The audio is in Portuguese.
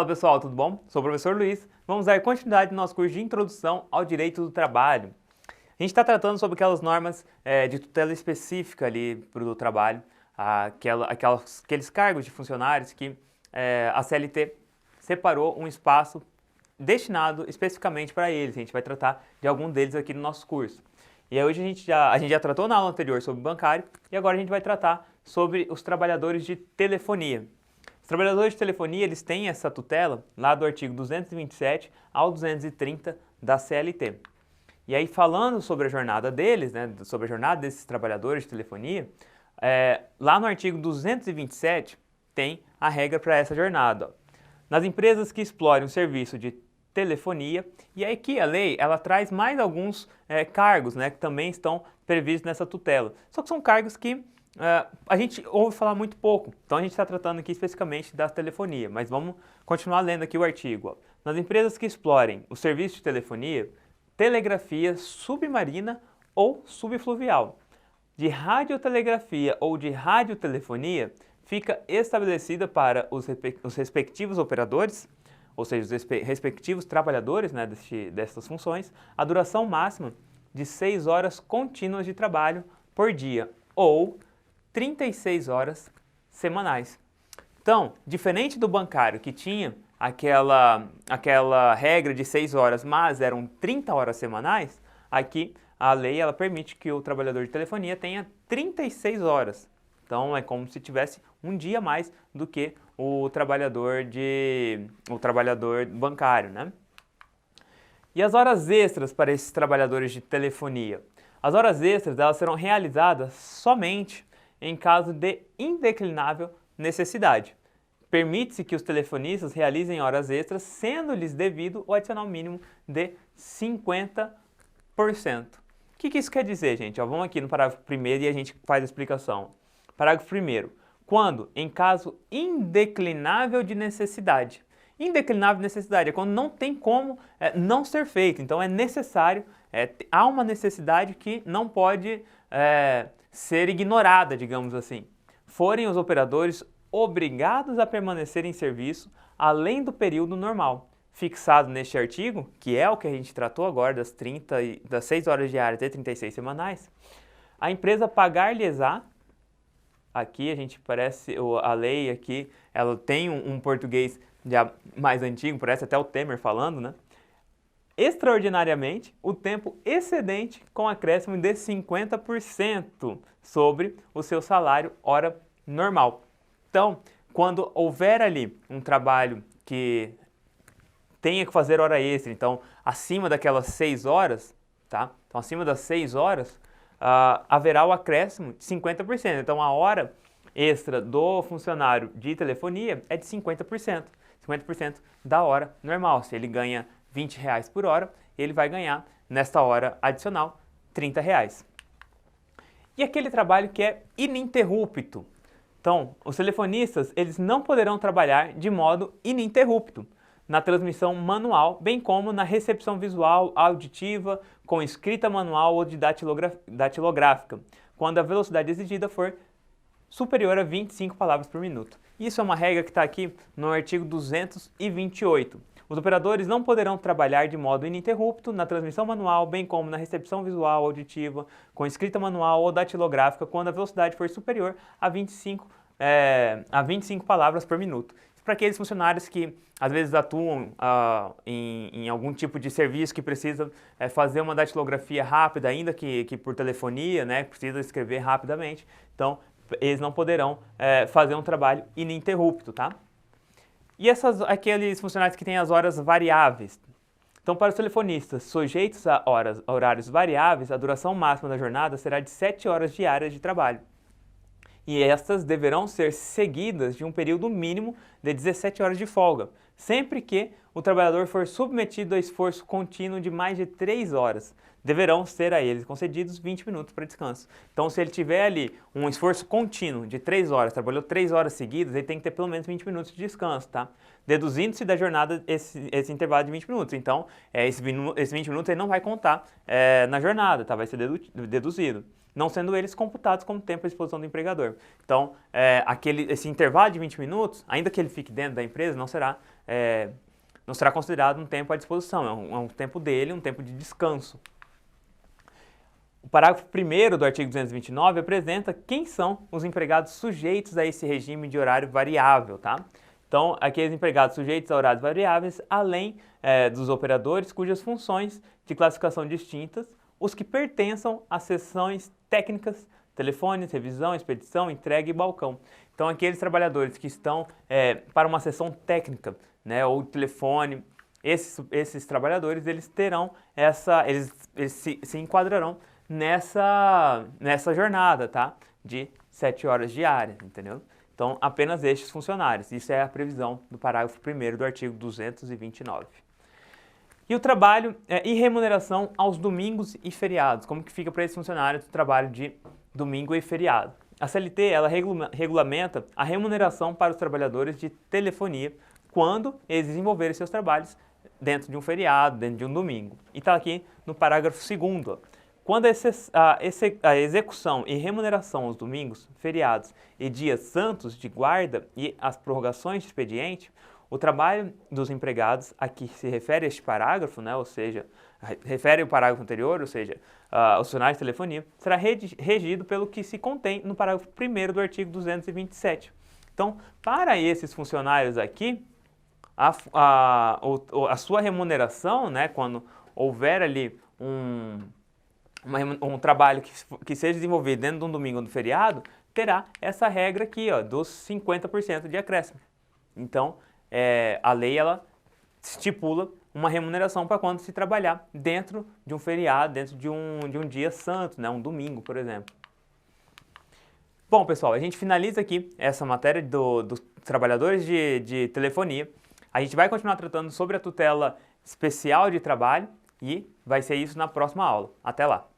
pessoal, tudo bom? Sou o professor Luiz. Vamos dar continuidade no nosso curso de Introdução ao Direito do Trabalho. A gente está tratando sobre aquelas normas de tutela específica ali para o trabalho, aqueles cargos de funcionários que a CLT separou um espaço destinado especificamente para eles. A gente vai tratar de algum deles aqui no nosso curso. E aí hoje a gente já tratou na aula anterior sobre bancário e agora a gente vai tratar sobre os trabalhadores de telefonia. Os trabalhadores de telefonia, eles têm essa tutela lá do artigo 227 ao 230 da CLT. E aí falando sobre a jornada deles, sobre a jornada desses trabalhadores de telefonia, lá no artigo 227 tem a regra para essa jornada. Nas empresas que explorem o serviço de telefonia, e aí que a lei ela traz mais alguns cargos que também estão previstos nessa tutela. Só que são cargos que a gente ouve falar muito pouco, então a gente está tratando aqui especificamente da telefonia, mas vamos continuar lendo aqui o artigo. Nas empresas que explorem o serviço de telefonia, telegrafia submarina ou subfluvial, de radiotelegrafia ou de radiotelefonia, fica estabelecida para os respectivos operadores, ou seja, os respectivos trabalhadores dessas funções, a duração máxima de 6 horas contínuas de trabalho por dia, ou 36 horas semanais. Então, diferente do bancário que tinha aquela regra de 6 horas, mas eram 30 horas semanais, aqui a lei ela permite que o trabalhador de telefonia tenha 36 horas. Então é como se tivesse um dia a mais do que o trabalhador bancário, né? E as horas extras para esses trabalhadores de telefonia? As horas extras elas serão realizadas somente em caso de indeclinável necessidade. Permite-se que os telefonistas realizem horas extras, sendo-lhes devido o adicional mínimo de 50%. O que isso quer dizer, gente? Vamos aqui no parágrafo 1º e a gente faz a explicação. Parágrafo 1º. Quando, em caso indeclinável de necessidade. Indeclinável de necessidade é quando não tem como não ser feito. Então é necessário, há uma necessidade que não pode ser ignorada, digamos assim. Forem os operadores obrigados a permanecer em serviço além do período normal, fixado neste artigo, que é o que a gente tratou agora das 6 horas diárias e 36 semanais, a empresa pagar-lhes-á, aqui a gente parece, a lei aqui, ela tem um português já mais antigo, parece até o Temer falando, né? Extraordinariamente, o tempo excedente com acréscimo de 50% sobre o seu salário hora normal. Então, quando houver ali um trabalho que tenha que fazer hora extra, então acima daquelas 6 horas, tá? Então acima das 6 horas, haverá o acréscimo de 50%. Então a hora extra do funcionário de telefonia é de 50%. 50% da hora normal. Se ele ganha R$20 por hora, ele vai ganhar, nesta hora adicional, R$30. E aquele trabalho que é ininterrupto. Então, os telefonistas, eles não poderão trabalhar de modo ininterrupto na transmissão manual, bem como na recepção visual, auditiva, com escrita manual ou de datilográfica, quando a velocidade exigida for superior a 25 palavras por minuto. Isso é uma regra que está aqui no artigo 228. Os operadores não poderão trabalhar de modo ininterrupto na transmissão manual, bem como na recepção visual, auditiva, com escrita manual ou datilográfica, quando a velocidade for superior a 25 palavras por minuto. Para aqueles funcionários que às vezes atuam em algum tipo de serviço que precisa fazer uma datilografia rápida, ainda que por telefonia, precisa escrever rapidamente, então eles não poderão fazer um trabalho ininterrupto, tá? E aqueles funcionários que têm as horas variáveis. Então, para os telefonistas sujeitos a horários variáveis, a duração máxima da jornada será de 7 horas diárias de trabalho. E estas deverão ser seguidas de um período mínimo de 17 horas de folga, sempre que o trabalhador for submetido a esforço contínuo de mais de 3 horas. Deverão ser a eles concedidos 20 minutos para descanso. Então, se ele tiver ali um esforço contínuo de 3 horas, trabalhou 3 horas seguidas, ele tem que ter pelo menos 20 minutos de descanso, tá? Deduzindo-se da jornada esse intervalo de 20 minutos. Então, esse 20 minutos ele não vai contar na jornada, tá? Vai ser deduzido. não sendo eles computados como tempo à disposição do empregador. Então, esse intervalo de 20 minutos, ainda que ele fique dentro da empresa, não será considerado um tempo à disposição, é um tempo dele, um tempo de descanso. O parágrafo 1º do artigo 229 apresenta quem são os empregados sujeitos a esse regime de horário variável, tá? Então, aqueles empregados sujeitos a horários variáveis, além dos operadores cujas funções de classificação distintas, os que pertençam às seções técnicas, telefones, revisão, expedição, entrega e balcão. Então, aqueles trabalhadores que estão para uma seção técnica, né, ou telefone, esses trabalhadores, eles terão eles se enquadrarão nessa jornada, tá? De 7 horas diárias, entendeu? Então, apenas estes funcionários. Isso é a previsão do parágrafo 1º do artigo 229. E o trabalho e remuneração aos domingos e feriados. Como que fica para esses funcionários o trabalho de domingo e feriado? A CLT, ela regulamenta a remuneração para os trabalhadores de telefonia quando eles desenvolverem seus trabalhos dentro de um feriado, dentro de um domingo. E está aqui no parágrafo 2º. Quando a execução e remuneração aos domingos, feriados e dias santos de guarda e as prorrogações de expediente, o trabalho dos empregados a que se refere este parágrafo, né, ou seja, refere o parágrafo anterior, ou seja, os funcionários de telefonia, será regido pelo que se contém no parágrafo 1º do artigo 227. Então, para esses funcionários aqui, a sua remuneração, né, quando houver ali um trabalho que seja desenvolvido dentro de um domingo ou do feriado, terá essa regra aqui, ó, dos 50% de acréscimo. Então, a lei ela estipula uma remuneração para quando se trabalhar dentro de um feriado, dentro de um dia santo, né, um domingo, por exemplo. Bom, pessoal, a gente finaliza aqui essa matéria dos trabalhadores de telefonia. A gente vai continuar tratando sobre a tutela especial de trabalho e vai ser isso na próxima aula. Até lá!